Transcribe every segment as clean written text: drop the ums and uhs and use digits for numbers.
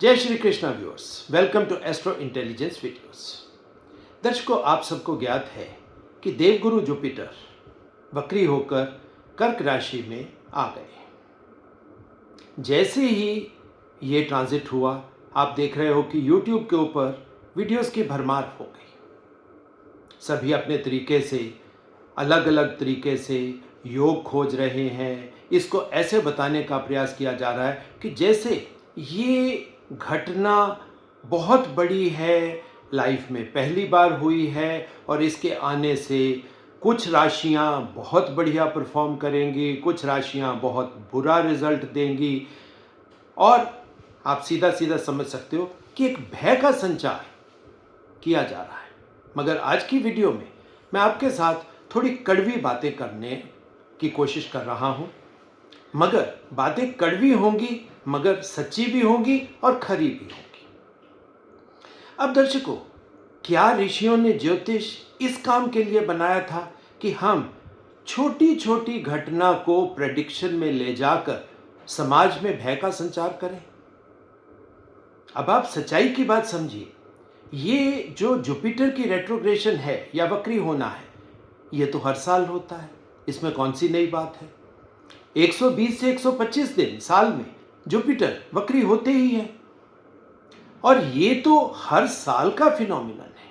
जय Shri Krishna viewers, welcome to astro intelligence videos. दर्शकों, आप सबको ज्ञात है कि देवगुरु जुपिटर वक्री होकर कर्क राशि में आ गए। जैसे ही ये ट्रांजिट हुआ, आप देख रहे हो कि YouTube के ऊपर वीडियोस की भरमार हो गई। सभी अपने तरीके से, अलग अलग तरीके से योग खोज रहे हैं। इसको ऐसे बताने का प्रयास किया जा रहा है कि जैसे ये घटना बहुत बड़ी है, लाइफ में पहली बार हुई है और इसके आने से कुछ राशियां बहुत बढ़िया परफॉर्म करेंगी, कुछ राशियां बहुत बुरा रिजल्ट देंगी। और आप सीधा सीधा समझ सकते हो कि एक भय का संचार किया जा रहा है। मगर आज की वीडियो में मैं आपके साथ थोड़ी कड़वी बातें करने की कोशिश कर रहा हूं। मगर बातें कड़वी होंगी, मगर सच्ची भी होंगी और खरी भी होंगी। अब दर्शकों, क्या ऋषियों ने ज्योतिष इस काम के लिए बनाया था कि हम छोटी छोटी घटना को प्रेडिक्शन में ले जाकर समाज में भय का संचार करें? अब आप सच्चाई की बात समझिए। ये जो जुपिटर की रेट्रोग्रेशन है या वक्री होना है, ये तो हर साल होता है। इसमें कौन सी नई बात है? 120 से 125 दिन साल में जुपिटर वक्री होते ही है, और ये तो हर साल का फिनोमिनन है।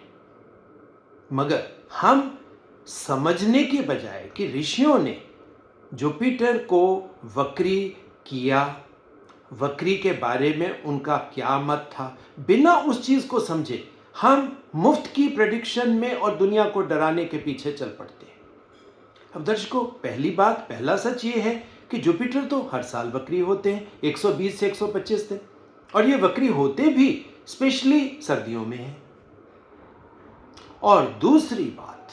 मगर हम समझने के बजाय कि ऋषियों ने जुपिटर को वक्री किया, वक्री के बारे में उनका क्या मत था, बिना उस चीज को समझे हम मुफ्त की प्रेडिक्शन में और दुनिया को डराने के पीछे चल पड़ते हैं। अब दर्शकों, पहला सच ये है कि जुपिटर तो हर साल वक्री होते हैं, 120 से 125 दिन, और ये वक्री होते भी स्पेशली सर्दियों में है। और दूसरी बात,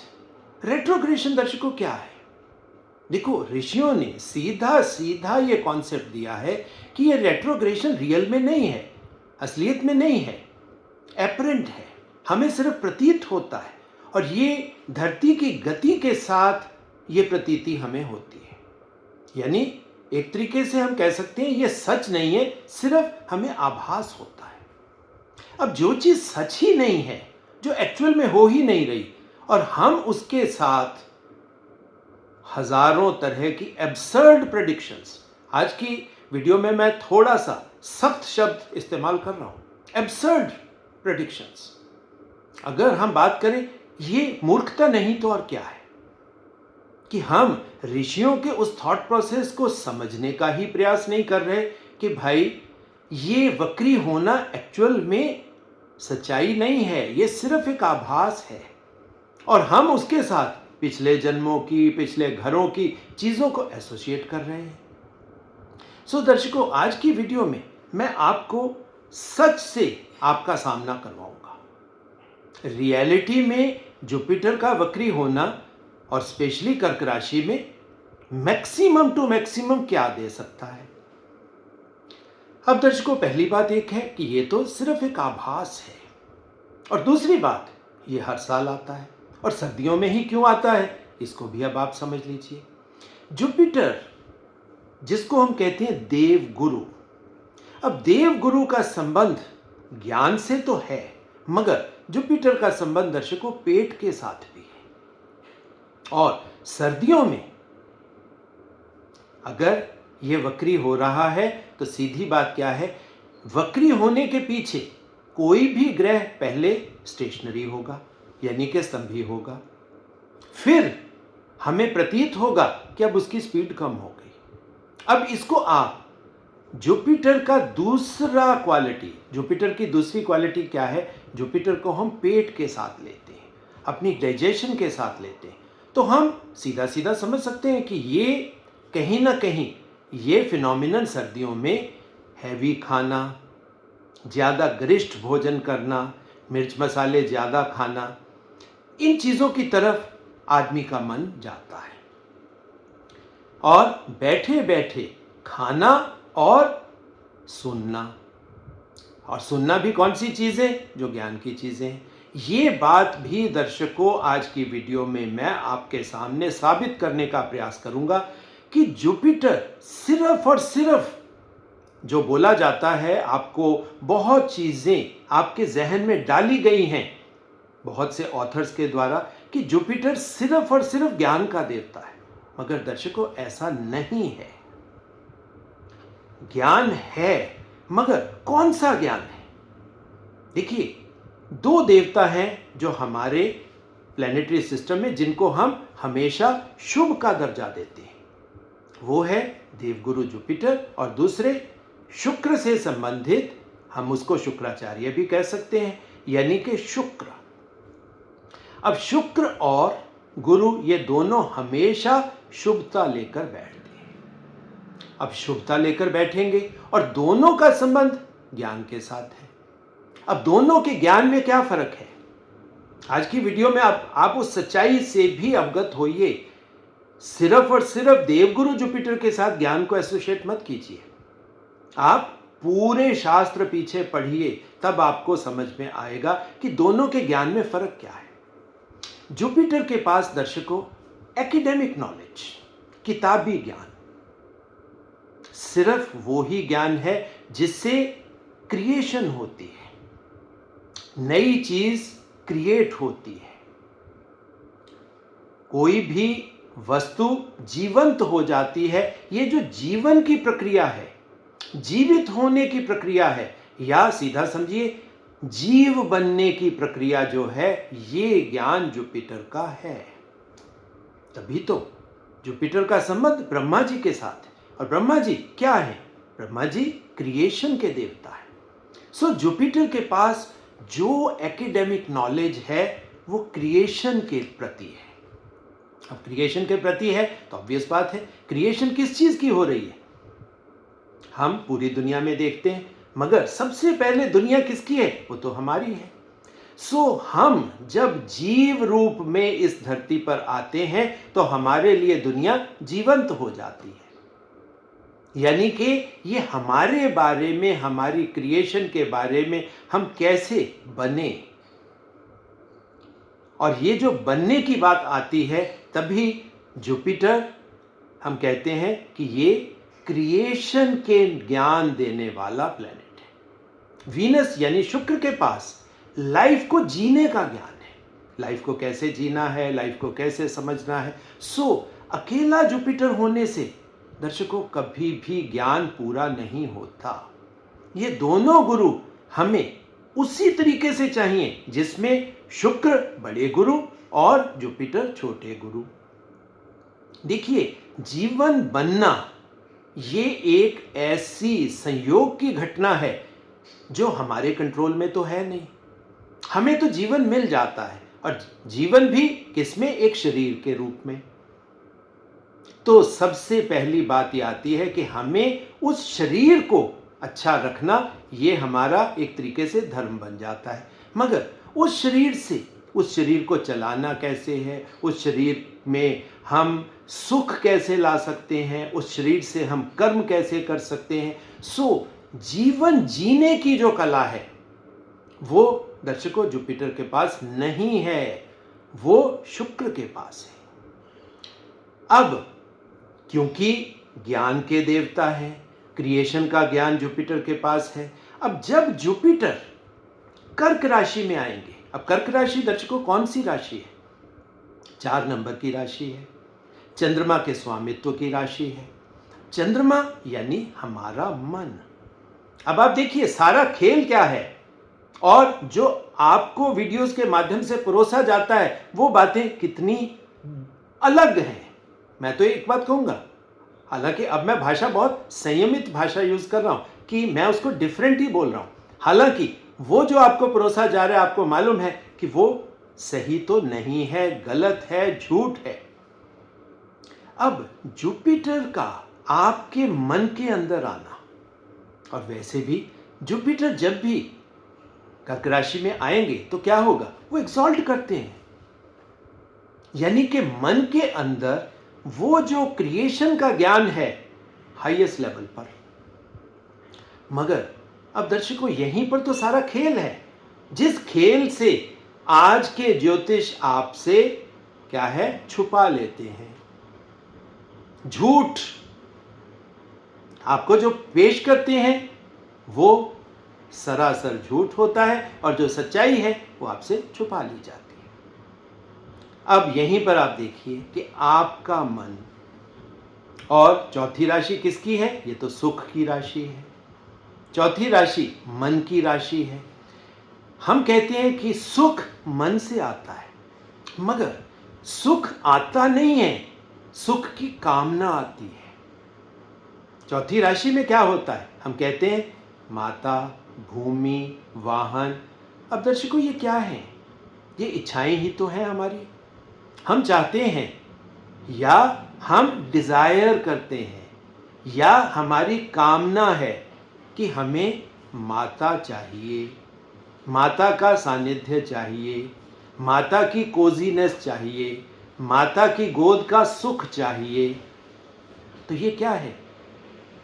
रेट्रोग्रेशन दर्शकों क्या है? देखो, ऋषियों ने सीधा सीधा ये कॉन्सेप्ट दिया है कि ये रेट्रोग्रेशन रियल में नहीं है, असलियत में नहीं है, एपरेंट है, हमें सिर्फ प्रतीत होता है, और ये धरती की गति के साथ ये प्रतीति हमें होती है। यानी एक तरीके से हम कह सकते हैं ये सच नहीं है, सिर्फ हमें आभास होता है। अब जो चीज सच ही नहीं है, जो एक्चुअल में हो ही नहीं रही, और हम उसके साथ हजारों तरह की एब्सर्ड प्रेडिक्शंस, आज की वीडियो में मैं थोड़ा सा सख्त शब्द इस्तेमाल कर रहा हूं, एब्सर्ड प्रेडिक्शंस। अगर हम बात करें, ये मूर्खता नहीं तो और क्या है कि हम ऋषियों के उस थॉट प्रोसेस को समझने का ही प्रयास नहीं कर रहे कि भाई ये वक्री होना एक्चुअल में सच्चाई नहीं है, ये सिर्फ एक आभास है, और हम उसके साथ पिछले जन्मों की, पिछले घरों की चीजों को एसोसिएट कर रहे हैं। सो दर्शकों, आज की वीडियो में मैं आपको सच से आपका सामना करवाऊंगा। रियलिटी में जुपिटर का वक्री होना और स्पेशली कर्क राशि में मैक्सिमम टू मैक्सिमम क्या दे सकता है। अब दर्शकों, पहली बात एक है कि ये तो सिर्फ एक आभास है, और दूसरी बात, ये हर साल आता है, और सर्दियों में ही क्यों आता है, इसको भी अब आप समझ लीजिए। जुपिटर, जिसको हम कहते हैं देवगुरु, अब देवगुरु का संबंध ज्ञान से तो है, मगर जुपिटर का संबंध दर्शकों पेट के साथ भी है। और सर्दियों में अगर ये वक्री हो रहा है तो सीधी बात क्या है, वक्री होने के पीछे कोई भी ग्रह पहले स्टेशनरी होगा, यानी कि स्तंभी होगा, फिर हमें प्रतीत होगा कि अब उसकी स्पीड कम हो गई। अब इसको आप जुपिटर का दूसरा क्वालिटी, जुपिटर की दूसरी क्वालिटी क्या है, जुपिटर को हम पेट के साथ लेते हैं, अपनी डाइजेशन के साथ लेते हैं, तो हम सीधा सीधा समझ सकते हैं कि ये कहीं ना कहीं ये फिनोमिनन सर्दियों में हैवी खाना, ज़्यादा गरिष्ठ भोजन करना, मिर्च मसाले ज़्यादा खाना, इन चीज़ों की तरफ आदमी का मन जाता है, और बैठे बैठे खाना और सुनना, और सुनना भी कौन सी चीज़ें, जो ज्ञान की चीज़ें हैं। ये बात भी दर्शकों आज की वीडियो में मैं आपके सामने साबित करने का प्रयास करूंगा कि जुपिटर सिर्फ और सिर्फ जो बोला जाता है, आपको बहुत चीज़ें आपके जहन में डाली गई हैं बहुत से ऑथर्स के द्वारा कि जुपिटर सिर्फ और सिर्फ ज्ञान का देवता है, मगर दर्शकों ऐसा नहीं है। ज्ञान है, मगर कौन सा ज्ञान है? देखिए, दो देवता हैं जो हमारे प्लैनेटरी सिस्टम में, जिनको हम हमेशा शुभ का दर्जा देते हैं। वो है देवगुरु जुपिटर और दूसरे शुक्र से संबंधित, हम उसको शुक्राचार्य भी कह सकते हैं, यानी कि शुक्र। अब शुक्र और गुरु ये दोनों हमेशा शुभता लेकर बैठते हैं। अब शुभता लेकर बैठेंगे और दोनों का संबंध ज्ञान के साथ है। अब दोनों के ज्ञान में क्या फर्क है? आज की वीडियो में आप उस सच्चाई से भी अवगत होइए। सिर्फ और सिर्फ देवगुरु जुपिटर के साथ ज्ञान को एसोसिएट मत कीजिए। आप पूरे शास्त्र पीछे पढ़िए, तब आपको समझ में आएगा कि दोनों के ज्ञान में फर्क क्या है। जुपिटर के पास दर्शकों एकेडमिक नॉलेज, किताबी ज्ञान, सिर्फ वो ही ज्ञान है जिससे क्रिएशन होती है, नई चीज क्रिएट होती है। कोई भी वस्तु जीवंत हो जाती है। ये जो जीवन की प्रक्रिया है, जीवित होने की प्रक्रिया है, या सीधा समझिए जीव बनने की प्रक्रिया जो है, ये ज्ञान जुपिटर का है। तभी तो जुपिटर का संबंध ब्रह्मा जी के साथ है। और ब्रह्मा जी क्या है? ब्रह्मा जी क्रिएशन के देवता है। सो जुपिटर के पास जो एकेडमिक नॉलेज है वो क्रिएशन के प्रति है। अब क्रिएशन के प्रति है तो ऑब्वियस बात है, क्रिएशन किस चीज की हो रही है? हम पूरी दुनिया में देखते हैं, मगर सबसे पहले दुनिया किसकी है? वो तो हमारी है। सो हम जब जीव रूप में इस धरती पर आते हैं तो हमारे लिए दुनिया जीवंत हो जाती है। यानी कि ये हमारे बारे में, हमारी क्रिएशन के बारे में, हम कैसे बने। और ये जो बनने की बात आती है, तभी जुपिटर हम कहते हैं कि ये क्रिएशन के ज्ञान देने वाला प्लेनेट है। वीनस यानी शुक्र के पास लाइफ को जीने का ज्ञान है, लाइफ को कैसे जीना है, लाइफ को कैसे समझना है। सो अकेला जुपिटर होने से दर्शकों कभी भी ज्ञान पूरा नहीं होता। ये दोनों गुरु हमें उसी तरीके से चाहिए जिसमें शुक्र बड़े गुरु और जुपिटर छोटे गुरु। देखिए, जीवन बनना ये एक ऐसी संयोग की घटना है जो हमारे कंट्रोल में तो है नहीं। हमें तो जीवन मिल जाता है, और जीवन भी किसमें? एक शरीर के रूप में। तो सबसे पहली बात ये आती है कि हमें उस शरीर को अच्छा रखना, ये हमारा एक तरीके से धर्म बन जाता है। मगर उस शरीर को चलाना कैसे है, उस शरीर में हम सुख कैसे ला सकते हैं, उस शरीर से हम कर्म कैसे कर सकते हैं। सो जीवन जीने की जो कला है वो दर्शकों जुपिटर के पास नहीं है, वो शुक्र के पास है। अब क्योंकि ज्ञान के देवता है, क्रिएशन का ज्ञान जुपिटर के पास है। अब जब जुपिटर कर्क राशि में आएंगे, अब कर्क राशि दर्शकों कौन सी राशि है? 4 नंबर की राशि है, चंद्रमा के स्वामित्व की राशि है। चंद्रमा यानी हमारा मन। अब आप देखिए सारा खेल क्या है, और जो आपको वीडियोस के माध्यम से परोसा जाता है वो बातें कितनी अलग हैं। मैं तो एक बात कहूंगा, हालांकि अब मैं भाषा बहुत संयमित भाषा यूज कर रहा हूं कि मैं उसको डिफरेंट ही बोल रहा हूं। हालांकि वो जो आपको परोसा जा रहा है, आपको मालूम है कि वो सही तो नहीं है, गलत है, झूठ है। अब जुपिटर का आपके मन के अंदर आना, और वैसे भी जुपिटर जब भी कर्क राशि में आएंगे तो क्या होगा? वो एक्सॉल्ट करते हैं, यानी कि मन के अंदर वो जो क्रिएशन का ज्ञान है हाईएस्ट लेवल पर। मगर अब दर्शकों यहीं पर तो सारा खेल है, जिस खेल से आज के ज्योतिष आपसे क्या है? छुपा लेते हैं। झूठ। आपको जो पेश करते हैं वो सरासर झूठ होता है और जो सच्चाई है वो आपसे छुपा ली जाती है। अब यहीं पर आप देखिए कि आपका मन, और चौथी राशि किसकी है? ये तो सुख की राशि है। चौथी राशि मन की राशि है। हम कहते हैं कि सुख मन से आता है, मगर सुख आता नहीं है, सुख की कामना आती है। चौथी राशि में क्या होता है? हम कहते हैं माता, भूमि, वाहन। अब दर्शकों, ये क्या है? ये इच्छाएं ही तो हैं हमारी। हम चाहते हैं, या हम डिजायर करते हैं, या हमारी कामना है कि हमें माता चाहिए, माता का सानिध्य चाहिए, माता की कोजीनेस चाहिए, माता की गोद का सुख चाहिए। तो ये क्या है?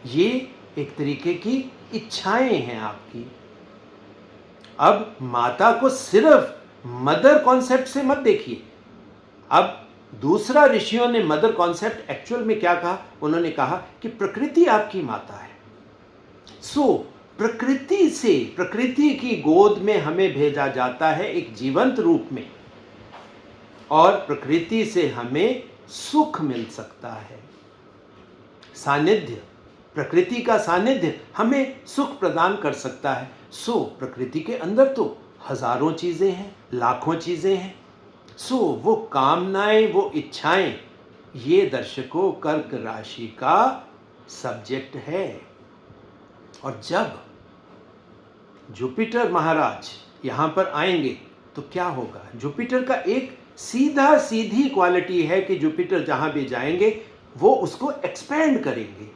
ये एक तरीके की इच्छाएं हैं आपकी। अब माता को सिर्फ मदर कॉन्सेप्ट से मत देखिए। अब दूसरा ऋषियों ने मदर कॉन्सेप्ट एक्चुअल में क्या कहा? उन्होंने कहा कि प्रकृति आपकी माता है। सो प्रकृति से, प्रकृति की गोद में हमें भेजा जाता है एक जीवंत रूप में, और प्रकृति से हमें सुख मिल सकता है। सानिध्य, प्रकृति का सानिध्य हमें सुख प्रदान कर सकता है। सो प्रकृति के अंदर तो हजारों चीजें हैं, लाखों चीजें हैं। सो वो कामनाएं, वो इच्छाएं, ये दर्शकों कर्क राशि का सब्जेक्ट है। और जब जुपिटर महाराज यहां पर आएंगे तो क्या होगा? जुपिटर का एक सीधी क्वालिटी है कि जुपिटर जहां भी जाएंगे वो उसको एक्सपेंड करेंगे,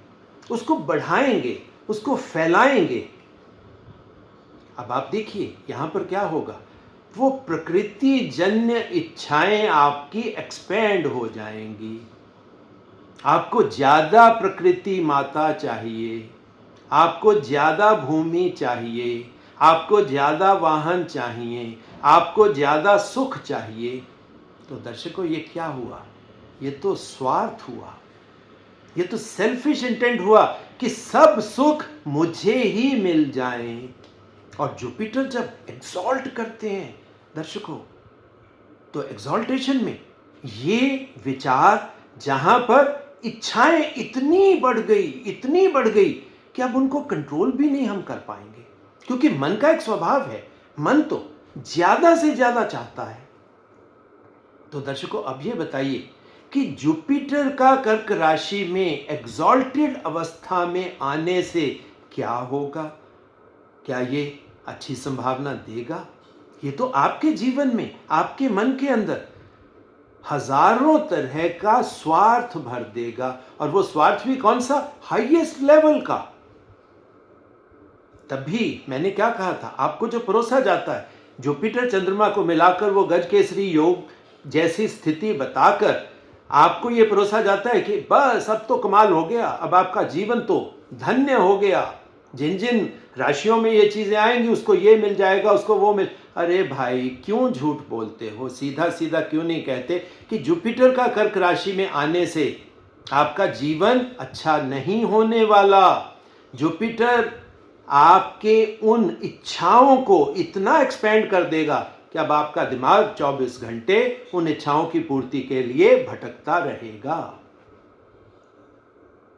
उसको बढ़ाएंगे, उसको फैलाएंगे। अब आप देखिए यहां पर क्या होगा? वो प्रकृति जन्य इच्छाएं आपकी एक्सपेंड हो जाएंगी। आपको ज्यादा प्रकृति माता चाहिए, आपको ज्यादा भूमि चाहिए, आपको ज्यादा वाहन चाहिए, आपको ज्यादा सुख चाहिए। तो दर्शकों, ये क्या हुआ? ये तो स्वार्थ हुआ, ये तो सेल्फिश इंटेंट हुआ कि सब सुख मुझे ही मिल जाए। और जुपिटर जब एक्सॉल्ट करते हैं दर्शकों, तो एक्सॉल्टेशन में ये विचार, जहां पर इच्छाएं इतनी बढ़ गई कि अब उनको कंट्रोल भी नहीं हम कर पाएंगे, क्योंकि मन का एक स्वभाव है, मन तो ज्यादा से ज्यादा चाहता है। तो दर्शकों, अब ये बताइए कि जुपिटर का कर्क राशि में एक्सॉल्टेड अवस्था में आने से क्या होगा? क्या ये अच्छी संभावना देगा? ये तो आपके जीवन में, आपके मन के अंदर हजारों तरह का स्वार्थ भर देगा, और वो स्वार्थ भी कौन सा? हाईएस्ट लेवल का। तभी मैंने क्या कहा था, आपको जो परोसा जाता है, जुपिटर चंद्रमा को मिलाकर वो गजकेसरी योग जैसी स्थिति बताकर आपको ये परोसा जाता है कि बस अब तो कमाल हो गया, अब आपका जीवन तो धन्य हो गया, जिन जिन राशियों में ये चीजें आएंगी उसको ये मिल जाएगा, उसको वो मिल। अरे भाई, क्यों झूठ बोलते हो? सीधा सीधा क्यों नहीं कहते कि जुपिटर का कर्क राशि में आने से आपका जीवन अच्छा नहीं होने वाला? जुपिटर आपके उन इच्छाओं को इतना एक्सपेंड कर देगा कि अब आपका दिमाग 24 घंटे उन इच्छाओं की पूर्ति के लिए भटकता रहेगा।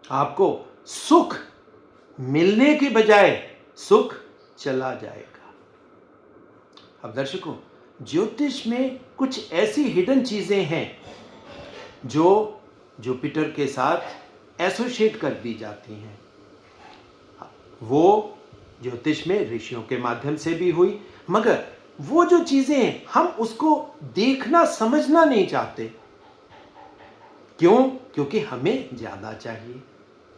आपको सुख मिलने की बजाय सुख चला जाएगा। अब दर्शकों, ज्योतिष में कुछ ऐसी हिडन चीजें हैं जो जुपिटर के साथ एसोसिएट कर दी जाती हैं। वो ज्योतिष में ऋषियों के माध्यम से भी हुई, मगर वो जो चीजें हैं हम उसको देखना समझना नहीं चाहते। क्यों? क्योंकि हमें ज्यादा चाहिए।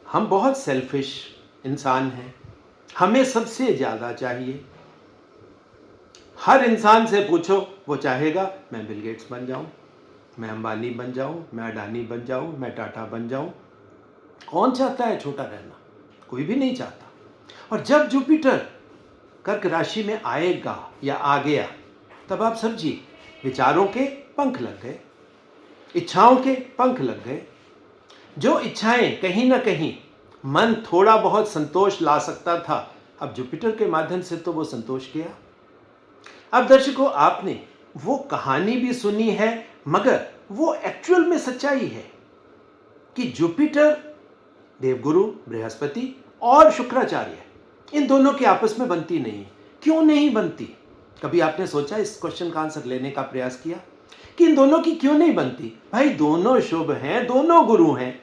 हम बहुत सेल्फिश इंसान हैं, हमें सबसे ज्यादा चाहिए। हर इंसान से पूछो, वो चाहेगा मैं बिल गेट्स बन जाऊं, मैं अंबानी बन जाऊं, मैं अडानी बन जाऊं, मैं टाटा बन जाऊं। कौन चाहता है छोटा रहना? कोई भी नहीं चाहता। और जब जुपिटर कर्क राशि में आएगा या आ गया, तब आप समझिए विचारों के पंख लग गए, इच्छाओं के पंख लग गए। जो इच्छाएं कहीं ना कहीं मन थोड़ा बहुत संतोष ला सकता था, अब जुपिटर के माध्यम से तो वो संतोष गया। अब दर्शकों, आपने वो कहानी भी सुनी है, मगर वो एक्चुअल में सच्चाई है कि जुपिटर, देवगुरु बृहस्पति और शुक्राचार्य, इन दोनों की आपस में बनती नहीं है। क्यों नहीं बनती? कभी आपने सोचा, इस क्वेश्चन का आंसर लेने का प्रयास किया कि इन दोनों की क्यों नहीं बनती? भाई, दोनों शुभ हैं, दोनों गुरु हैं।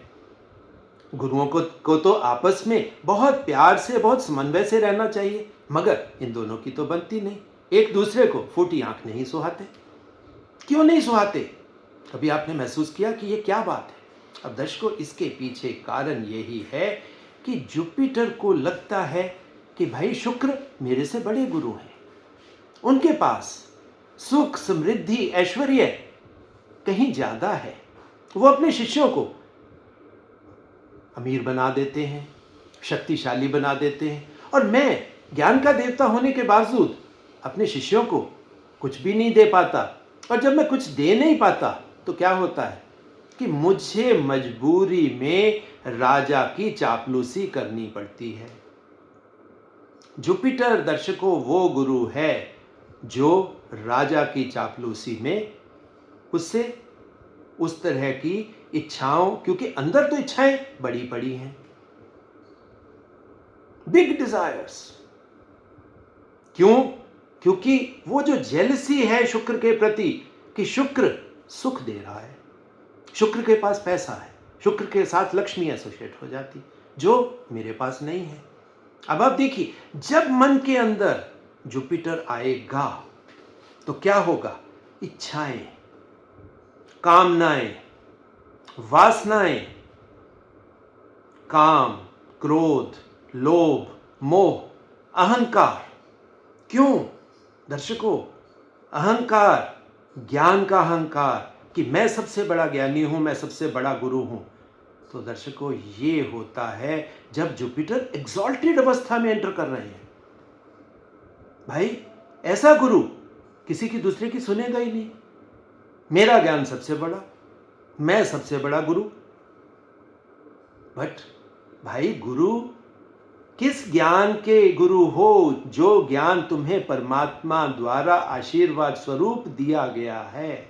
गुरुओं को तो आपस में बहुत प्यार से, बहुत समन्वय से रहना चाहिए, मगर इन दोनों की तो बनती नहीं। एक दूसरे को फूटी आंख नहीं सुहाते। क्यों नहीं सुहाते? कभी आपने महसूस किया कि ये क्या बात है? अब दर्शकों, इसके पीछे कारण यही है कि जुपिटर को लगता है कि भाई शुक्र मेरे से बड़े गुरु हैं, उनके पास सुख, समृद्धि, ऐश्वर्य कहीं ज्यादा है। वो अपने शिष्यों को अमीर बना देते हैं, शक्तिशाली बना देते हैं, और मैं ज्ञान का देवता होने के बावजूद अपने शिष्यों को कुछ भी नहीं दे पाता। और जब मैं कुछ दे नहीं पाता तो क्या होता है कि मुझे मजबूरी में राजा की चापलूसी करनी पड़ती है। जुपिटर दर्शकों वो गुरु है जो राजा की चापलूसी में उससे उस तरह की इच्छाओं, क्योंकि अंदर तो इच्छाएं बड़ी पड़ी हैं, बिग डिजायर्स। क्यों? क्योंकि वो जो जेलसी है शुक्र के प्रति कि शुक्र सुख दे रहा है, शुक्र के पास पैसा है, शुक्र के साथ लक्ष्मी एसोसिएट हो जाती, जो मेरे पास नहीं है। अब आप देखिए, जब मन के अंदर जुपिटर आएगा तो क्या होगा? इच्छाएं, कामनाएं, वासनाएं, काम, क्रोध, लोभ, मोह, अहंकार। क्यों दर्शकों? अहंकार, ज्ञान का अहंकार कि मैं सबसे बड़ा ज्ञानी हूं, मैं सबसे बड़ा गुरु हूं। तो दर्शकों, ये होता है जब जुपिटर एग्जॉल्टेड अवस्था में एंटर कर रहे हैं। भाई, ऐसा गुरु किसी की दूसरे की सुनेगा ही नहीं। मेरा ज्ञान सबसे बड़ा, मैं सबसे बड़ा गुरु। बट भाई, गुरु किस ज्ञान के गुरु हो? जो ज्ञान तुम्हें परमात्मा द्वारा आशीर्वाद स्वरूप दिया गया है।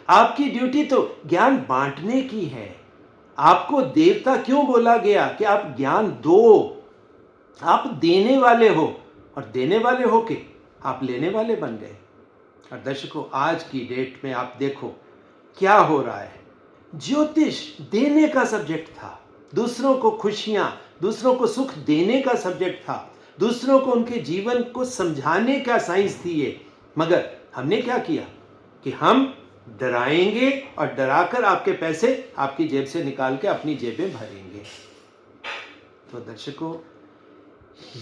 आपकी ड्यूटी तो ज्ञान बांटने की है। आपको देवता क्यों बोला गया? कि आप ज्ञान दो, आप देने वाले हो, और देने वाले हो के आप लेने वाले बन गए। और दर्शकों, आज की डेट में आप देखो क्या हो रहा है। ज्योतिष देने का सब्जेक्ट था, दूसरों को खुशियां, दूसरों को सुख देने का सब्जेक्ट था, दूसरों को उनके जीवन को समझाने का साइंस थी ये। मगर हमने क्या किया कि हम डराएंगे और डराकर आपके पैसे आपकी जेब से निकाल के अपनी जेबें भरेंगे। तो दर्शकों,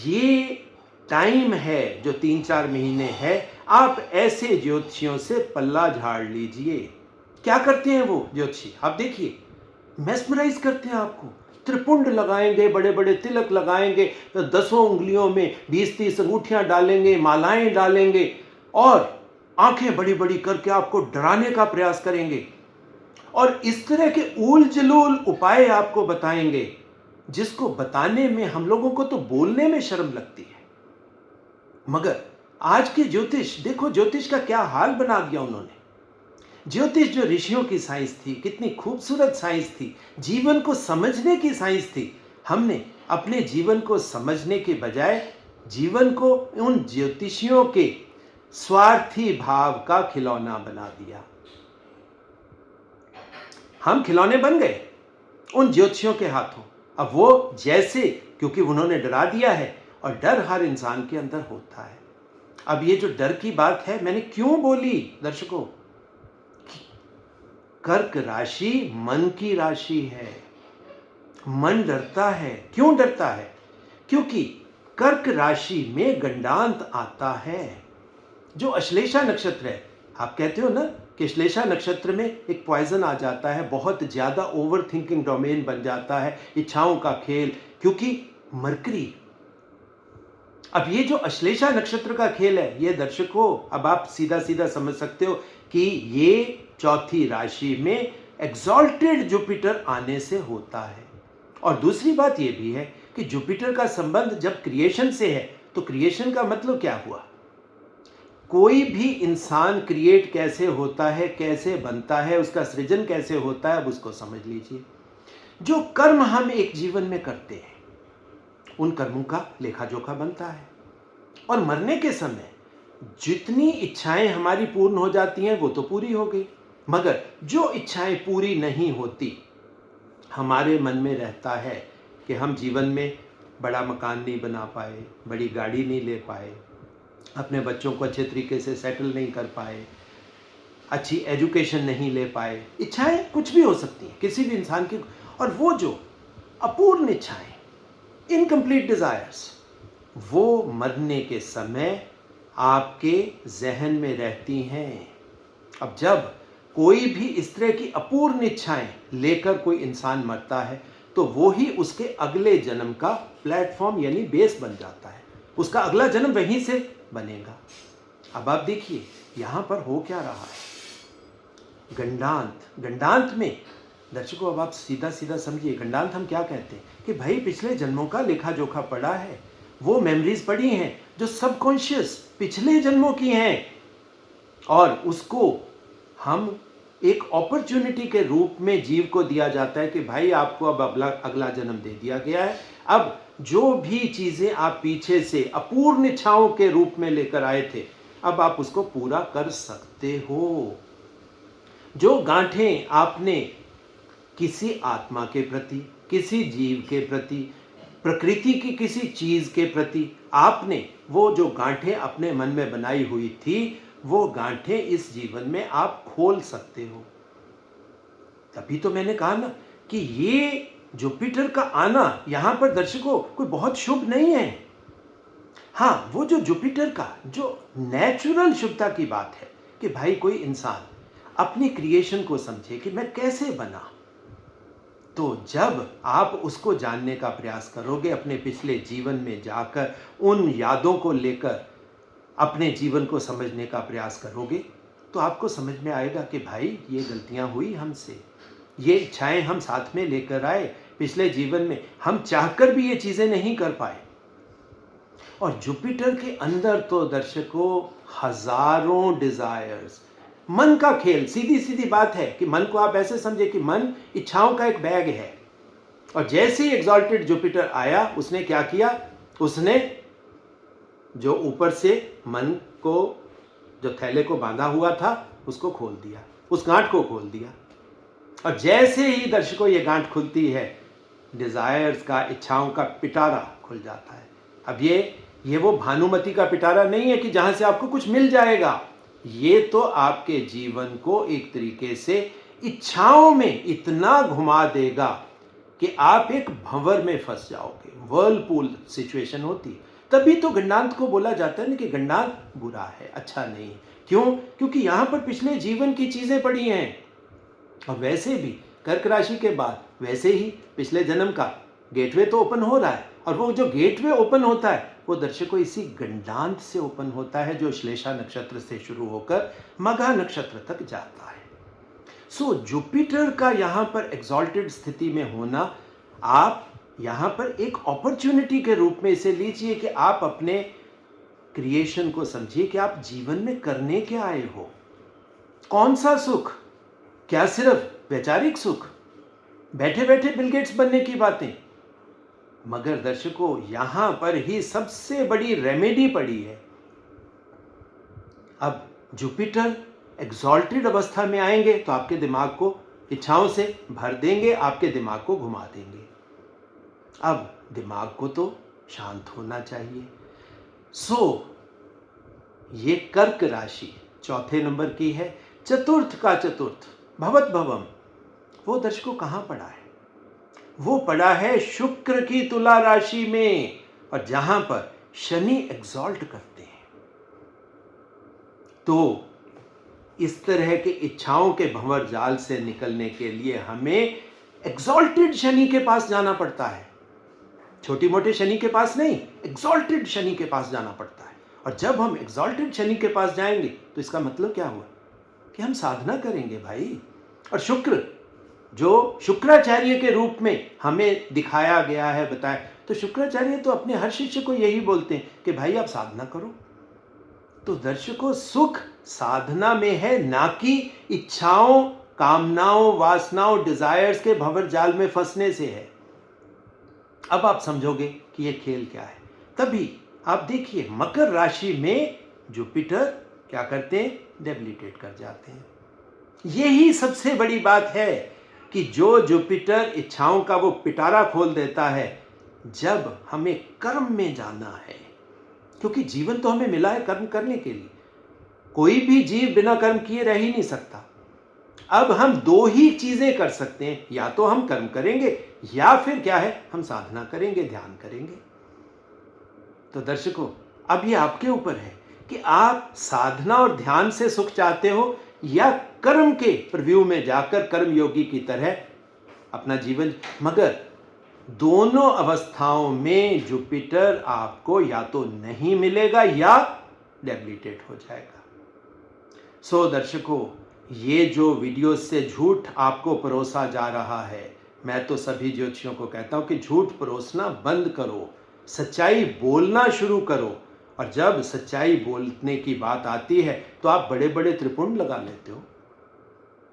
ये टाइम है जो 3-4 महीने है, आप ऐसे ज्योतिषियों से पल्ला झाड़ लीजिए। क्या करते हैं वो ज्योतिषी? आप देखिए, मेस्मराइज करते हैं आपको। त्रिपुंड लगाएंगे, बड़े बड़े तिलक लगाएंगे, तो 10 उंगलियों में 20-30 अंगूठियां डालेंगे, मालाएं डालेंगे, और आंखें बड़ी बड़ी करके आपको डराने का प्रयास करेंगे, और इस तरह के ऊल जलूल उपाय आपको बताएंगे, जिसको बताने में हम लोगों को तो बोलने में शर्म लगती है। मगर आज के ज्योतिष देखो, ज्योतिष का क्या हाल बना दिया उन्होंने। ज्योतिष जो ऋषियों की साइंस थी, कितनी खूबसूरत साइंस थी, जीवन को समझने की साइंस थी, हमने अपने जीवन को समझने के बजाय जीवन को उन ज्योतिषियों के स्वार्थी भाव का खिलौना बना दिया। हम खिलौने बन गए उन ज्योतिषियों के हाथों। अब वो जैसे, क्योंकि उन्होंने डरा दिया है, और डर हर इंसान के अंदर होता है। अब ये जो डर की बात है, मैंने क्यों बोली दर्शकों? कर्क राशि मन की राशि है। मन डरता है। क्यों डरता है? क्योंकि कर्क राशि में गंडांत आता है, जो अश्लेषा नक्षत्र है। आप कहते हो ना कि अश्लेषा नक्षत्र में एक पॉइजन आ जाता है, बहुत ज्यादा ओवर थिंकिंग डोमेन बन जाता है, इच्छाओं का खेल, क्योंकि मरकरी। अब ये जो अश्लेषा नक्षत्र का खेल है, ये दर्शकों, अब आप सीधा सीधा समझ सकते हो कि ये चौथी राशि में एग्जॉल्टेड जुपिटर आने से होता है। और दूसरी बात ये भी है कि जुपिटर का संबंध जब क्रिएशन से है तो क्रिएशन का मतलब क्या हुआ? कोई भी इंसान क्रिएट कैसे होता है, कैसे बनता है, उसका सृजन कैसे होता है, अब उसको समझ लीजिए। जो कर्म हम एक जीवन में करते हैं उन कर्मों का लेखा जोखा बनता है, और मरने के समय जितनी इच्छाएं हमारी पूर्ण हो जाती हैं वो तो पूरी हो गई, मगर जो इच्छाएं पूरी नहीं होती, हमारे मन में रहता है कि हम जीवन में बड़ा मकान नहीं बना पाए, बड़ी गाड़ी नहीं ले पाए, अपने बच्चों को अच्छे तरीके से सेटल नहीं कर पाए, अच्छी एजुकेशन नहीं ले पाए। इच्छाएं कुछ भी हो सकती हैं किसी भी इंसान की, और वो जो अपूर्ण इच्छाएं, इनकम्प्लीट डिजायर्स, वो मरने के समय आपके जहन में रहती हैं। अब जब कोई भी इस तरह की अपूर्ण इच्छाएं लेकर कोई इंसान मरता है तो वो ही उसके अगले जन्म का प्लेटफॉर्म यानी बेस बन जाता है, उसका अगला जन्म वहीं से बनेगा। अब आप देखिए यहां पर हो क्या रहा है। गंडांत में दर्शकों, अब आप सीधा सीधा समझिए, गंडांत हम क्या कहते हैं कि भाई पिछले जन्मों का लेखा जोखा पड़ा है, वो मेमोरीज पड़ी हैं जो सबकॉन्शियस पिछले जन्मों की हैं, और उसको हम एक अपॉर्चुनिटी के रूप में जीव को दिया जाता है कि भाई आपको अब अगला जन्म दे दिया गया है। अब जो भी चीजें आप पीछे से अपूर्ण इच्छाओं के रूप में लेकर आए थे, अब आप उसको पूरा कर सकते हो। जो गांठें आपने किसी आत्मा के प्रति, किसी जीव के प्रति, प्रकृति की किसी चीज के प्रति आपने वो जो गांठें अपने मन में बनाई हुई थी, वो गांठें इस जीवन में आप खोल सकते हो। तभी तो मैंने कहा ना कि ये जुपिटर का आना यहां पर दर्शकों कोई बहुत शुभ नहीं है। हाँ, वो जो जुपिटर का जो नेचुरल शुभता की बात है कि भाई कोई इंसान अपनी क्रिएशन को समझे कि मैं कैसे बना, तो जब आप उसको जानने का प्रयास करोगे, अपने पिछले जीवन में जाकर उन यादों को लेकर अपने जीवन को समझने का प्रयास करोगे, तो आपको समझ में आएगा कि भाई ये गलतियां हुई हमसे, ये इच्छाएं हम साथ में लेकर आए पिछले जीवन में, हम चाहकर भी ये चीजें नहीं कर पाए। और जुपिटर के अंदर तो दर्शकों हजारों डिजायर्स, मन का खेल, सीधी सीधी बात है कि मन को आप ऐसे समझे कि मन इच्छाओं का एक बैग है, और जैसे ही एग्जॉल्टेड जुपिटर आया उसने क्या किया, उसने जो ऊपर से मन को, जो थैले को बांधा हुआ था, उसको खोल दिया, उस गांठ को खोल दिया। और जैसे ही दर्शकों ये गांठ खुलती है, डिजायर्स का, इच्छाओं का पिटारा खुल जाता है। अब ये वो भानुमति का पिटारा नहीं है कि जहां से आपको कुछ मिल जाएगा, ये तो आपके जीवन को एक तरीके से इच्छाओं में इतना घुमा देगा कि आप एक भंवर में फंस जाओगे, वर्लपूल सिचुएशन होती। तभी तो गंडांत को बोला जाता है ना कि गंडांत बुरा है, अच्छा नहीं। क्यों? क्योंकि यहां पर पिछले जीवन की चीजें पड़ी हैं, और वैसे भी कर्क राशि के बाद वैसे ही पिछले जन्म का गेटवे तो ओपन हो रहा है, और वो जो गेटवे ओपन होता है वो दर्शकों इसी गंडांत से ओपन होता है, जो श्लेषा नक्षत्र से शुरू होकर मघा नक्षत्र तक जाता है। सो जुपिटर का यहां पर एक्सॉल्टेड स्थिति में होना, आप यहां पर एक अपॉर्चुनिटी के रूप में इसे लीजिए कि आप अपने क्रिएशन को समझिए कि आप जीवन में करने क्या आए हो, कौन सा सुख, क्या सिर्फ वैचारिक सुख, बैठे बैठे बिल गेट्स बनने की बातें, मगर दर्शकों यहां पर ही सबसे बड़ी रेमेडी पड़ी है। अब जुपिटर एक्सॉल्टेड अवस्था में आएंगे तो आपके दिमाग को इच्छाओं से भर देंगे, आपके दिमाग को घुमा देंगे। अब दिमाग को तो शांत होना चाहिए। ये कर्क राशि चौथे नंबर की है, चतुर्थ का चतुर्थ भवत भवम, वो दर्शकों कहां पड़ा है? वो पड़ा है शुक्र की तुला राशि में, और जहां पर शनि एग्जॉल्ट करते हैं। तो इस तरह के इच्छाओं के भंवर जाल से निकलने के लिए हमें एग्जॉल्टेड शनि के पास जाना पड़ता है, छोटी मोटे शनि के पास नहीं, एग्जॉल्टेड शनि के पास जाना पड़ता है। और जब हम एग्जॉल्टेड शनि के पास जाएंगे तो इसका मतलब क्या हुआ कि हम साधना करेंगे भाई। और शुक्र जो शुक्राचार्य के रूप में हमें दिखाया गया है, बताया, तो शुक्राचार्य तो अपने हर शिष्य को यही बोलते हैं कि भाई आप साधना करो। तो दर्शकों, सुख साधना में है, ना कि इच्छाओं, कामनाओं, वासनाओं, डिजायर्स के भंवर जाल में फंसने से है। अब आप समझोगे कि यह खेल क्या है। तभी आप देखिए मकर राशि में जुपिटर क्या करते हैं, डेबिलिटेट कर जाते हैं। यही सबसे बड़ी बात है कि जो जुपिटर इच्छाओं का वो पिटारा खोल देता है जब हमें कर्म में जाना है, क्योंकि जीवन तो हमें मिला है कर्म करने के लिए। कोई भी जीव बिना कर्म किए रह ही नहीं सकता। अब हम दो ही चीजें कर सकते हैं, या तो हम कर्म करेंगे या फिर क्या है, हम साधना करेंगे, ध्यान करेंगे। तो दर्शकों, अब ये आपके ऊपर है कि आप साधना और ध्यान से सुख चाहते हो या कर्म के प्रव्यू में जाकर कर्म योगी की तरह अपना जीवन। मगर दोनों अवस्थाओं में जुपिटर आपको या तो नहीं मिलेगा या डेबिलिटेट हो जाएगा। सो दर्शकों, ये जो वीडियो से झूठ आपको परोसा जा रहा है, मैं तो सभी ज्योतिषियों को कहता हूं कि झूठ परोसना बंद करो, सच्चाई बोलना शुरू करो। और जब सच्चाई बोलने की बात आती है तो आप बड़े बड़े त्रिपुंड लगा लेते हो,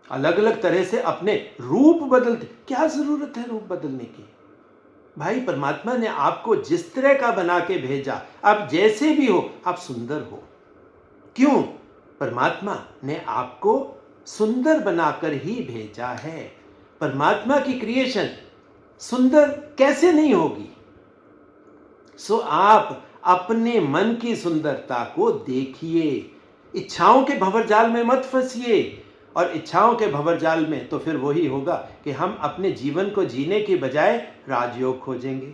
अलग अलग तरह से अपने रूप बदलते। क्या जरूरत है रूप बदलने की? भाई, परमात्मा ने आपको जिस तरह का बना के भेजा, आप जैसे भी हो, आप सुंदर हो। क्यों? परमात्मा ने आपको सुंदर बनाकर ही भेजा है। परमात्मा की क्रिएशन सुंदर कैसे नहीं होगी? सो आप अपने मन की सुंदरता को देखिए, इच्छाओं के भंवरजाल में मत फंसिए। और इच्छाओं के भंवरजाल में तो फिर वही होगा कि हम अपने जीवन को जीने की बजाय राजयोग खोजेंगे।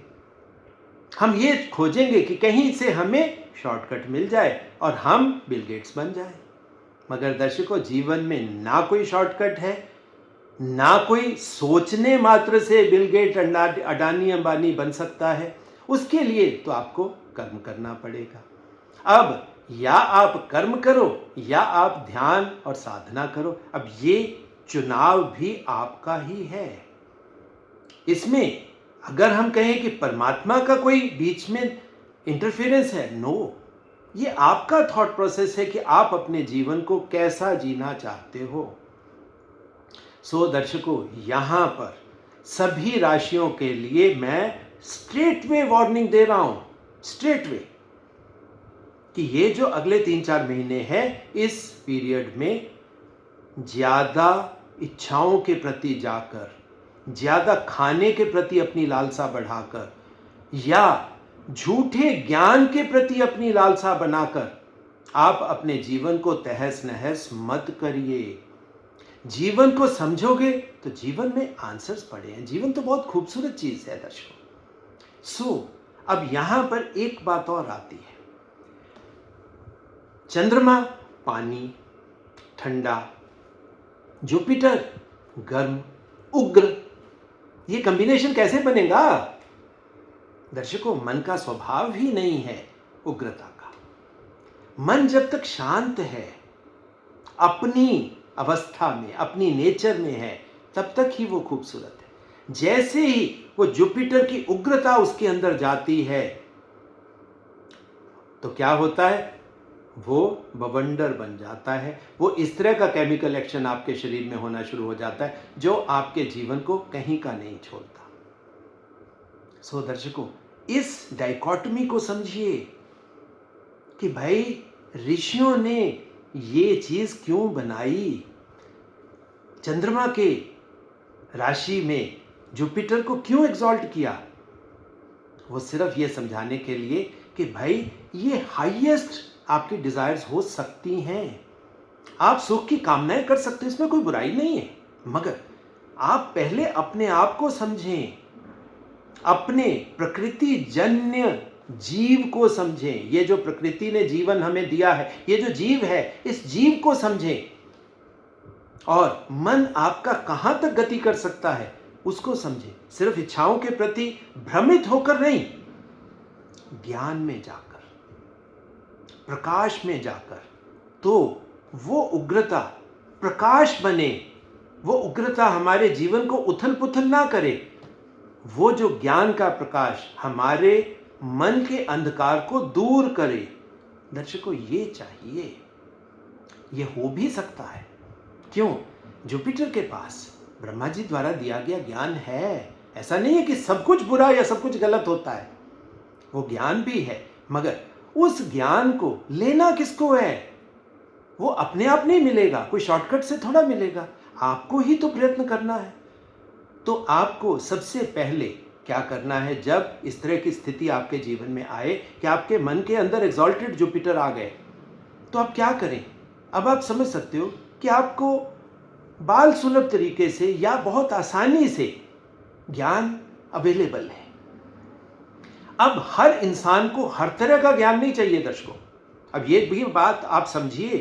हम ये खोजेंगे कि कहीं से हमें शॉर्टकट मिल जाए और हम बिल गेट्स बन जाए। मगर दर्शकों, जीवन में ना कोई शॉर्टकट है, ना कोई सोचने मात्र से बिल गेट, अडानी, अंबानी बन सकता है। उसके लिए तो आपको कर्म करना पड़ेगा। अब या आप कर्म करो या आप ध्यान और साधना करो। अब ये चुनाव भी आपका ही है। इसमें अगर हम कहें कि परमात्मा का कोई बीच में इंटरफेरेंस है, नो, ये आपका थॉट प्रोसेस है कि आप अपने जीवन को कैसा जीना चाहते हो। सो दर्शकों, यहां पर सभी राशियों के लिए मैं स्ट्रेट वे वार्निंग दे रहा हूं, स्ट्रेट वे, कि ये जो अगले 3-4 महीने हैं, इस पीरियड में ज्यादा इच्छाओं के प्रति जाकर, ज्यादा खाने के प्रति अपनी लालसा बढ़ाकर या झूठे ज्ञान के प्रति अपनी लालसा बनाकर आप अपने जीवन को तहस नहस मत करिए। जीवन को समझोगे तो जीवन में आंसर्स पड़े हैं। जीवन तो बहुत खूबसूरत चीज है दर्शकों। सो अब यहां पर एक बात और आती है। चंद्रमा पानी, ठंडा, जुपिटर गर्म, उग्र, ये कॉम्बिनेशन कैसे बनेगा? दर्शकों, मन का स्वभाव ही नहीं है उग्रता का। मन जब तक शांत है, अपनी अवस्था में, अपनी नेचर में है, तब तक ही वो खूबसूरत है। जैसे ही वो जुपिटर की उग्रता उसके अंदर जाती है तो क्या होता है? वो बवंडर बन जाता है। वो इस तरह का केमिकल एक्शन आपके शरीर में होना शुरू हो जाता है जो आपके जीवन को कहीं का नहीं छोड़ता। सो दर्शकों, इस डाइकोटमी को समझिए कि भाई ऋषियों ने ये चीज क्यों बनाई। चंद्रमा के राशि में जुपिटर को क्यों एग्जॉल्ट किया? वो सिर्फ ये समझाने के लिए कि भाई ये हाईएस्ट आपकी डिजायर्स हो सकती हैं। आप सुख की कामनाएं कर सकते हैं, इसमें कोई बुराई नहीं है। मगर आप पहले अपने आप को समझें, अपने प्रकृति जन्य जीव को समझें। ये जो प्रकृति ने जीवन हमें दिया है, ये जो जीव है, इस जीव को समझें। और मन आपका कहां तक गति कर सकता है उसको समझें। सिर्फ इच्छाओं के प्रति भ्रमित होकर नहीं, ज्ञान में जाकर, प्रकाश में जाकर, तो वो उग्रता प्रकाश बने वो उग्रता हमारे जीवन को उथल पुथल ना करे। वो जो ज्ञान का प्रकाश हमारे मन के अंधकार को दूर करे। दर्शकों, ये चाहिए, ये हो भी सकता है। क्यों? जुपिटर के पास ब्रह्मा जी द्वारा दिया गया ज्ञान है। ऐसा नहीं है कि सब कुछ बुरा या सब कुछ गलत होता है, वो ज्ञान भी है, मगर उस ज्ञान को लेना किसको है? वो अपने आप नहीं मिलेगा, कोई शॉर्टकट से थोड़ा मिलेगा, आपको ही तो प्रयत्न करना है। तो आपको सबसे पहले क्या करना है, जब इस तरह की स्थिति आपके जीवन में आए कि आपके मन के अंदर एग्जॉल्टेड जुपिटर आ गए, तो आप क्या करें? अब आप समझ सकते हो कि आपको बाल सुलभ तरीके से या बहुत आसानी से ज्ञान अवेलेबल है। अब हर इंसान को हर तरह का ज्ञान नहीं चाहिए दर्शकों। अब ये भी बात आप समझिए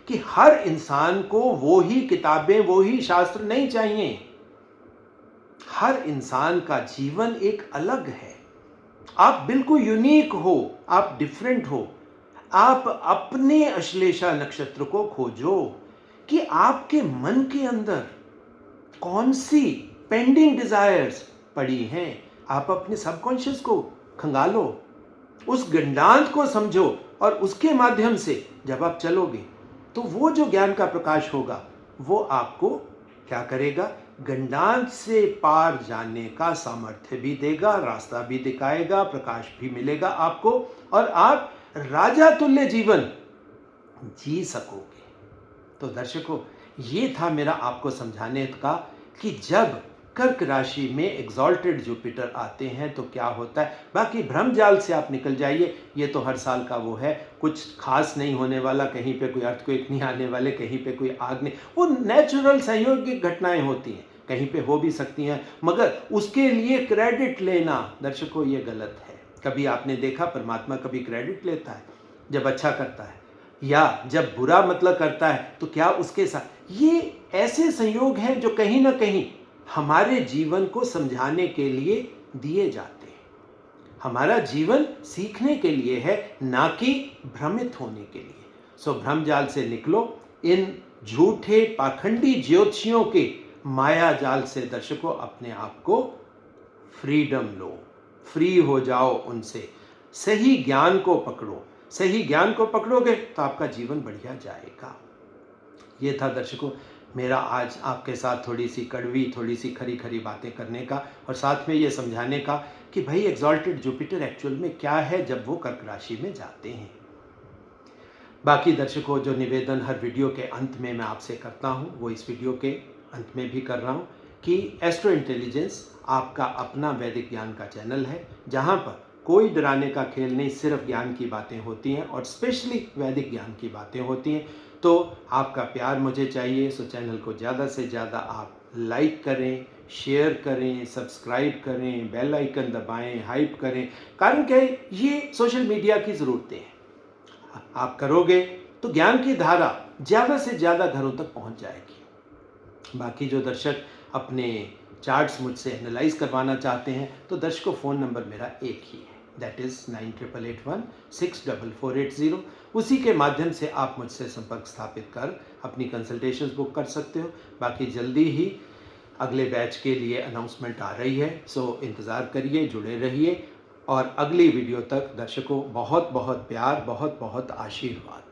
कि हर इंसान को वो ही किताबें, वो ही शास्त्र नहीं चाहिए। हर इंसान का जीवन एक अलग है। आप बिल्कुल यूनिक हो, आप डिफरेंट हो। आप अपने अश्लेषा नक्षत्र को खोजो कि आपके मन के अंदर कौन सी पेंडिंग डिजायर्स पड़ी हैं। आप अपने सबकॉन्शियस को खंगालो, उस गंडांत को समझो, और उसके माध्यम से जब आप चलोगे तो वो जो ज्ञान का प्रकाश होगा वो आपको क्या करेगा? गंडांत से पार जाने का सामर्थ्य भी देगा, रास्ता भी दिखाएगा, प्रकाश भी मिलेगा आपको, और आप राजा तुल्य जीवन जी सकोगे। तो दर्शकों, ये था मेरा आपको समझाने का कि जब कर्क राशि में एग्जॉल्टेड जुपिटर आते हैं तो क्या होता है। बाकी भ्रम जाल से आप निकल जाइए, ये तो हर साल का वो है, कुछ खास नहीं होने वाला, कहीं पे कोई अर्थक्वेक नहीं आने वाले, कहीं पे कोई आग नहीं, वो नेचुरल संयोगिक घटनाएं होती हैं, कहीं पे हो भी सकती हैं, मगर उसके लिए क्रेडिट लेना दर्शकों ये गलत है। कभी आपने देखा परमात्मा कभी क्रेडिट लेता है जब अच्छा करता है, या जब बुरा मतलब करता है तो क्या उसके साथ? ये ऐसे संयोग हैं जो कहीं ना कहीं हमारे जीवन को समझाने के लिए दिए जाते हैं। हमारा जीवन सीखने के लिए है, ना कि भ्रमित होने के लिए। सो भ्रम जाल से निकलो, इन झूठे पाखंडी ज्योतिषियों के माया जाल से दर्शकों अपने आप को फ्रीडम लो, फ्री हो जाओ उनसे। सही ज्ञान को पकड़ो, सही ज्ञान को पकड़ोगे तो आपका जीवन बढ़िया जाएगा। ये था दर्शकों मेरा आज आपके साथ थोड़ी सी कड़वी, थोड़ी सी खरी खरी बातें करने का, और साथ में ये समझाने का कि भाई एग्जॉल्टेड जुपिटर एक्चुअल में क्या है जब वो कर्क राशि में जाते हैं। बाकी दर्शकों, जो निवेदन हर वीडियो के अंत में मैं आपसे करता हूँ वो इस वीडियो के अंत में भी कर रहा हूँ कि एस्ट्रो इंटेलिजेंस आपका अपना वैदिक ज्ञान का चैनल है, जहाँ पर कोई डराने का खेल नहीं, सिर्फ ज्ञान की बातें होती हैं, और स्पेशली वैदिक ज्ञान की बातें होती हैं। तो आपका प्यार मुझे चाहिए, सो चैनल को ज़्यादा से ज़्यादा आप लाइक करें, शेयर करें, सब्सक्राइब करें, बेल आइकन दबाएं, हाइप करें। कारण क्या है, ये सोशल मीडिया की ज़रूरतें हैं। आप करोगे तो ज्ञान की धारा ज़्यादा से ज़्यादा घरों तक पहुंच जाएगी। बाकी जो दर्शक अपने चार्ट्स मुझसे एनालाइज करवाना चाहते हैं तो दर्शकों फ़ोन नंबर मेरा एक ही है, दैट इज़ 9881164480। उसी के माध्यम से आप मुझसे संपर्क स्थापित कर अपनी कंसल्टेशंस बुक कर सकते हो। बाकी जल्दी ही अगले बैच के लिए अनाउंसमेंट आ रही है, सो इंतज़ार करिए, जुड़े रहिए, और अगली वीडियो तक दर्शकों बहुत बहुत प्यार, बहुत बहुत आशीर्वाद।